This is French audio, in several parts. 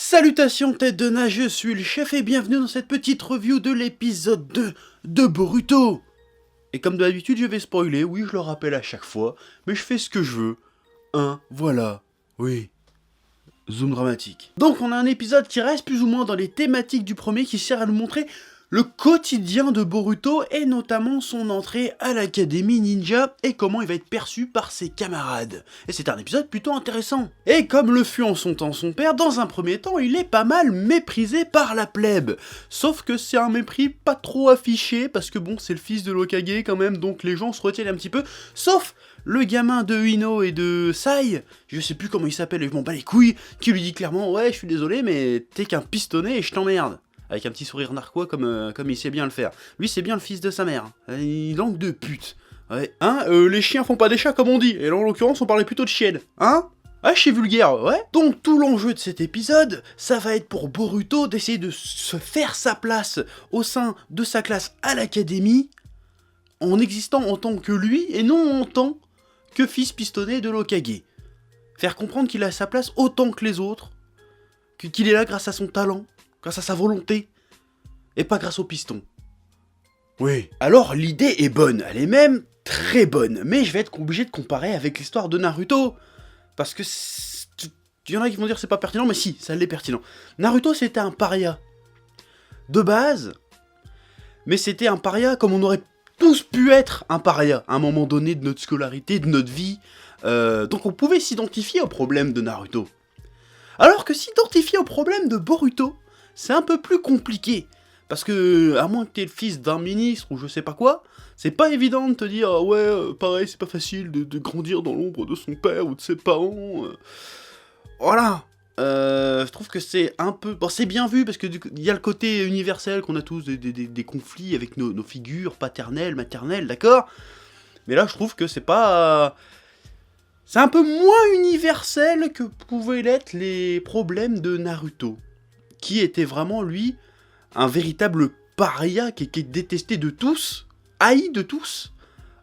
Salutations tête de nage, je suis le chef et bienvenue dans cette petite review de l'épisode 2 de Boruto. Et comme d'habitude je vais spoiler, oui je le rappelle à chaque fois, mais je fais ce que je veux. Voilà, oui. Zoom dramatique. Donc on a un épisode qui reste plus ou moins dans les thématiques du premier qui sert à nous montrer le quotidien de Boruto et notamment son entrée à l'académie ninja et comment il va être perçu par ses camarades. Et c'est un épisode plutôt intéressant. Et comme le fut en son temps son père, dans un premier temps il est pas mal méprisé par la plèbe. Sauf que c'est un mépris pas trop affiché parce que bon c'est le fils de l'Hokage quand même donc les gens se retiennent un petit peu. Sauf le gamin de Ino et de Sai, je sais plus comment il s'appelle et je m'en bats les couilles, qui lui dit clairement ouais je suis désolé mais t'es qu'un pistonné et je t'emmerde. Avec un petit sourire narquois comme il sait bien le faire. Lui c'est bien le fils de sa mère. Il langue de pute. Ouais. Les chiens font pas des chats comme on dit. Et là en l'occurrence on parlait plutôt de chienne. Ah je suis vulgaire, ouais. Donc tout l'enjeu de cet épisode, ça va être pour Boruto d'essayer de se faire sa place au sein de sa classe à l'académie, en existant en tant que lui et non en tant que fils pistonné de l'Hokage. Faire comprendre qu'il a sa place autant que les autres, qu'il est là grâce à son talent, grâce à sa volonté, et pas grâce au piston. Oui. Alors l'idée est bonne, elle est même très bonne, mais je vais être obligé de comparer avec l'histoire de Naruto, parce que il y en a qui vont dire c'est pas pertinent, mais si, ça l'est pertinent. Naruto c'était un paria, de base, mais c'était un paria comme on aurait tous pu être un paria, à un moment donné de notre scolarité, de notre vie, donc on pouvait s'identifier au problème de Naruto. Alors que s'identifier au problème de Boruto, c'est un peu plus compliqué. Parce que, à moins que t'es le fils d'un ministre ou je sais pas quoi, c'est pas évident de te dire ah ouais, pareil, c'est pas facile de grandir dans l'ombre de son père ou de ses parents. Voilà. Je trouve que c'est un peu... Bon, c'est bien vu parce que il y a le côté universel qu'on a tous des conflits avec nos figures paternelles, maternelles, d'accord ? Mais là, je trouve que c'est pas... C'est un peu moins universel que pouvaient l'être les problèmes de Naruto, qui était vraiment, lui, un véritable paria qui est détesté de tous, haï de tous,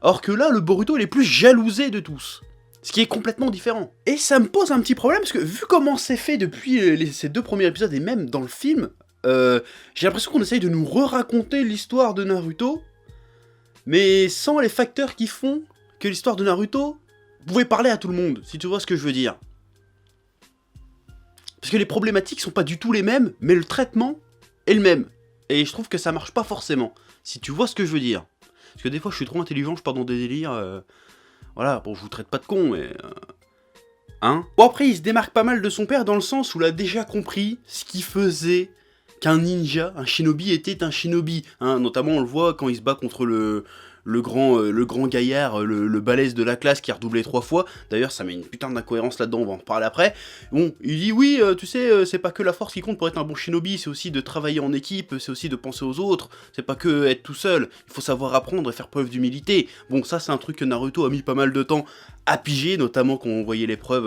or que là, le Boruto, il est plus jalousé de tous, ce qui est complètement différent. Et ça me pose un petit problème, parce que vu comment c'est fait depuis ces deux premiers épisodes, et même dans le film, j'ai l'impression qu'on essaye de nous re-raconter l'histoire de Naruto, mais sans les facteurs qui font que l'histoire de Naruto pouvait parler à tout le monde, si tu vois ce que je veux dire. Parce que les problématiques sont pas du tout les mêmes, mais le traitement est le même. Et je trouve que ça marche pas forcément, si tu vois ce que je veux dire. Parce que des fois je suis trop intelligent, je pars dans des délires, voilà, bon je vous traite pas de con, mais... Bon après il se démarque pas mal de son père dans le sens où il a déjà compris ce qui faisait qu'un ninja, un shinobi était un shinobi. Notamment on le voit quand il se bat contre le grand gaillard, le balèze de la classe qui a redoublé 3 fois. D'ailleurs, ça met une putain d'incohérence là-dedans, on va en reparler après. Bon, il dit oui, tu sais, c'est pas que la force qui compte pour être un bon shinobi, c'est aussi de travailler en équipe, c'est aussi de penser aux autres, c'est pas que être tout seul, il faut savoir apprendre et faire preuve d'humilité. Bon, ça c'est un truc que Naruto a mis pas mal de temps à piger, notamment quand on voyait l'épreuve...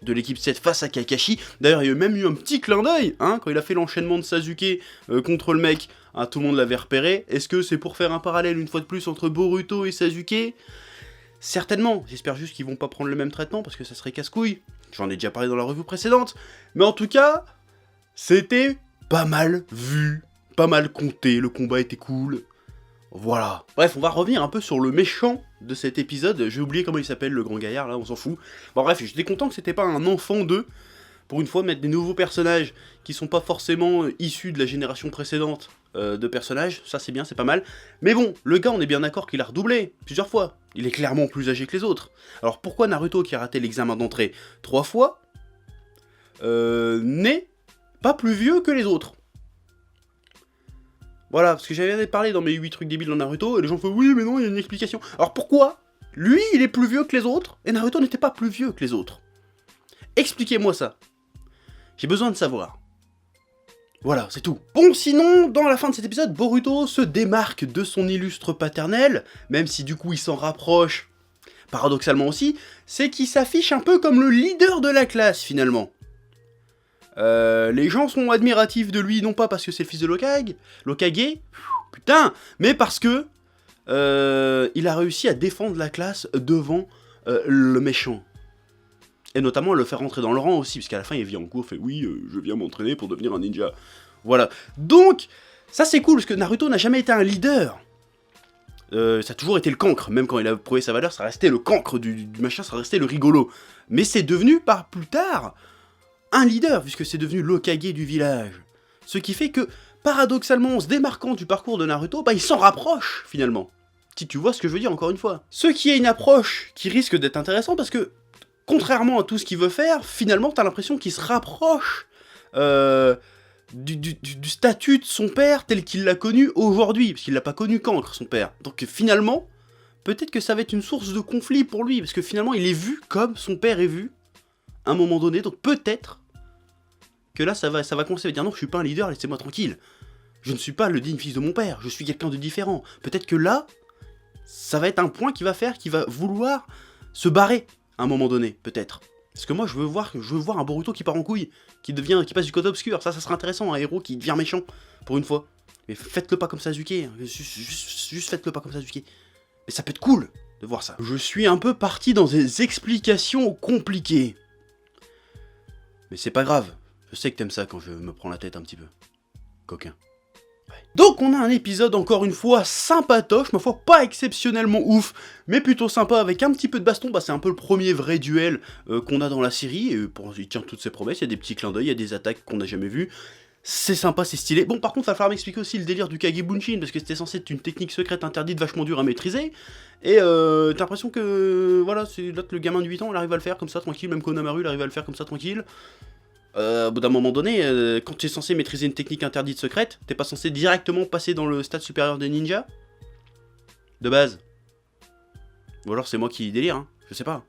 de l'équipe 7 face à Kakashi. D'ailleurs, il y a même eu un petit clin d'œil, quand il a fait l'enchaînement de Sasuke contre le mec, tout le monde l'avait repéré. Est-ce que c'est pour faire un parallèle, une fois de plus, entre Boruto et Sasuke ? Certainement. J'espère juste qu'ils vont pas prendre le même traitement, parce que ça serait casse-couille. J'en ai déjà parlé dans la revue précédente. Mais en tout cas, c'était pas mal vu, pas mal compté, le combat était cool. Voilà. Bref, on va revenir un peu sur le méchant de cet épisode. J'ai oublié comment il s'appelle, le grand gaillard, là, on s'en fout. Bon bref, j'étais content que c'était pas un enfant d'eux. Pour une fois, mettre des nouveaux personnages qui sont pas forcément issus de la génération précédente de personnages. Ça, c'est bien, c'est pas mal. Mais bon, le gars, on est bien d'accord qu'il a redoublé plusieurs fois. Il est clairement plus âgé que les autres. Alors pourquoi Naruto, qui a raté l'examen d'entrée 3 fois, n'est pas plus vieux que les autres ? Voilà, parce que j'avais parlé dans mes 8 trucs débiles dans Naruto, et les gens font oui, mais non, il y a une explication. Alors pourquoi lui, il est plus vieux que les autres, et Naruto n'était pas plus vieux que les autres ? Expliquez-moi ça. J'ai besoin de savoir. Voilà, c'est tout. Bon, sinon, dans la fin de cet épisode, Boruto se démarque de son illustre paternel, même si du coup il s'en rapproche, paradoxalement aussi, c'est qu'il s'affiche un peu comme le leader de la classe, finalement. Les gens sont admiratifs de lui, non pas parce que c'est le fils de l'Hokage, putain, mais parce que il a réussi à défendre la classe devant le méchant. Et notamment le faire rentrer dans le rang aussi, parce qu'à la fin il vient en cours, fait oui, je viens m'entraîner pour devenir un ninja. Voilà. Donc, ça c'est cool, parce que Naruto n'a jamais été un leader. Ça a toujours été le cancre, même quand il a prouvé sa valeur, ça restait le cancre du machin, ça restait le rigolo. Mais c'est devenu, par plus tard, un leader, puisque c'est devenu l'Hokage du village. Ce qui fait que, paradoxalement, en se démarquant du parcours de Naruto, bah il s'en rapproche, finalement. Si tu vois ce que je veux dire, encore une fois. Ce qui est une approche qui risque d'être intéressante, parce que, contrairement à tout ce qu'il veut faire, finalement, t'as l'impression qu'il se rapproche du statut de son père tel qu'il l'a connu aujourd'hui, parce qu'il l'a pas connu cancre, son père. Donc finalement, peut-être que ça va être une source de conflit pour lui, parce que finalement, il est vu comme son père est vu, à un moment donné, donc peut-être que là, ça va commencer à dire non, je suis pas un leader, laissez-moi tranquille. Je ne suis pas le digne fils de mon père, je suis quelqu'un de différent. Peut-être que là, ça va être un point qui va faire, qu'il va vouloir se barrer, à un moment donné, peut-être. Parce que moi, je veux voir un Boruto qui part en couille, qui passe du côté obscur. Ça sera intéressant, un héros qui devient méchant, pour une fois. Mais faites-le pas comme Sasuke, hein. Juste faites-le pas comme Sasuke. Mais ça peut être cool de voir ça. Je suis un peu parti dans des explications compliquées. Mais c'est pas grave. Je sais que t'aimes ça quand je me prends la tête un petit peu. Coquin. Donc on a un épisode encore une fois sympatoche, ma foi pas exceptionnellement ouf, mais plutôt sympa avec un petit peu de baston, bah c'est un peu le premier vrai duel qu'on a dans la série, et il tient toutes ses promesses, il y a des petits clins d'œil, il y a des attaques qu'on n'a jamais vues, c'est sympa, c'est stylé. Bon par contre il va falloir m'expliquer aussi le délire du Kagebunshin, parce que c'était censé être une technique secrète interdite vachement dure à maîtriser, et t'as l'impression que voilà, c'est là que le gamin de 8 ans il arrive à le faire comme ça tranquille, même Konamaru il arrive à le faire comme ça tranquille. Au bout d'un moment donné, quand tu es censé maîtriser une technique interdite secrète, t'es pas censé directement passer dans le stade supérieur des ninjas? De base. Ou alors c'est moi qui délire, hein, je sais pas.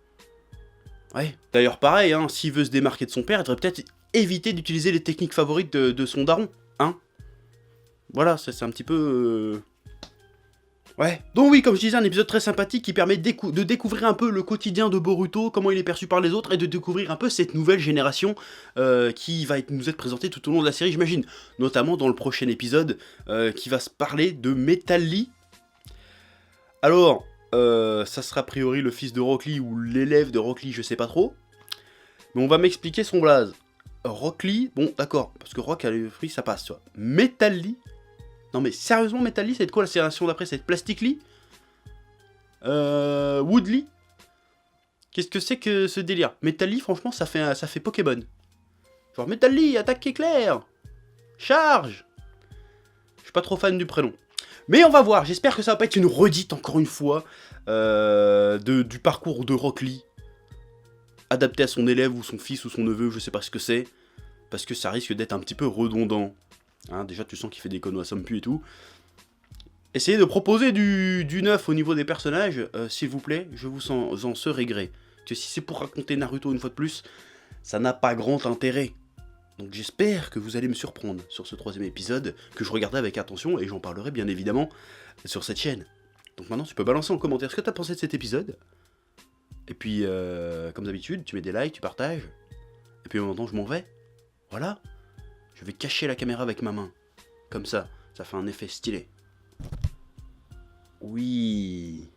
Ouais. D'ailleurs pareil, hein, s'il veut se démarquer de son père, il devrait peut-être éviter d'utiliser les techniques favorites de son daron, hein. Voilà, c'est un petit peu... Ouais. Donc oui, comme je disais, un épisode très sympathique qui permet de découvrir un peu le quotidien de Boruto, comment il est perçu par les autres, et de découvrir un peu cette nouvelle génération qui va nous être présentée tout au long de la série, j'imagine. Notamment dans le prochain épisode qui va se parler de Metal Lee. Alors, ça sera a priori le fils de Rock Lee ou l'élève de Rock Lee, je sais pas trop. Mais on va m'expliquer son blaze. Rock Lee, bon d'accord, parce que Rock a les fruits, ça passe, tu vois. Metal Lee. Non mais sérieusement, Metal Lee, c'est de quoi la sélection d'après? C'est de Plastic Lee? Wood Lee? Qu'est-ce que c'est que ce délire? Metal Lee, franchement, ça fait Pokémon. Genre, Metal Lee, attaque éclair! Charge! Je suis pas trop fan du prénom. Mais on va voir, j'espère que ça va pas être une redite, encore une fois, du parcours de Rock Lee. Adapté à son élève, ou son fils, ou son neveu, je sais pas ce que c'est. Parce que ça risque d'être un petit peu redondant. Hein, déjà, tu sens qu'il fait des conneries à Sompu et tout. Essayez de proposer du neuf au niveau des personnages, s'il vous plaît, je vous en serai gré. Que si c'est pour raconter Naruto une fois de plus, ça n'a pas grand intérêt. Donc j'espère que vous allez me surprendre sur ce 3ème épisode, que je regardais avec attention, et j'en parlerai bien évidemment sur cette chaîne. Donc maintenant, tu peux balancer en commentaire ce que tu as pensé de cet épisode. Et puis, comme d'habitude, tu mets des likes, tu partages. Et puis maintenant, je m'en vais. Voilà. Je vais cacher la caméra avec ma main. Comme ça fait un effet stylé. Oui.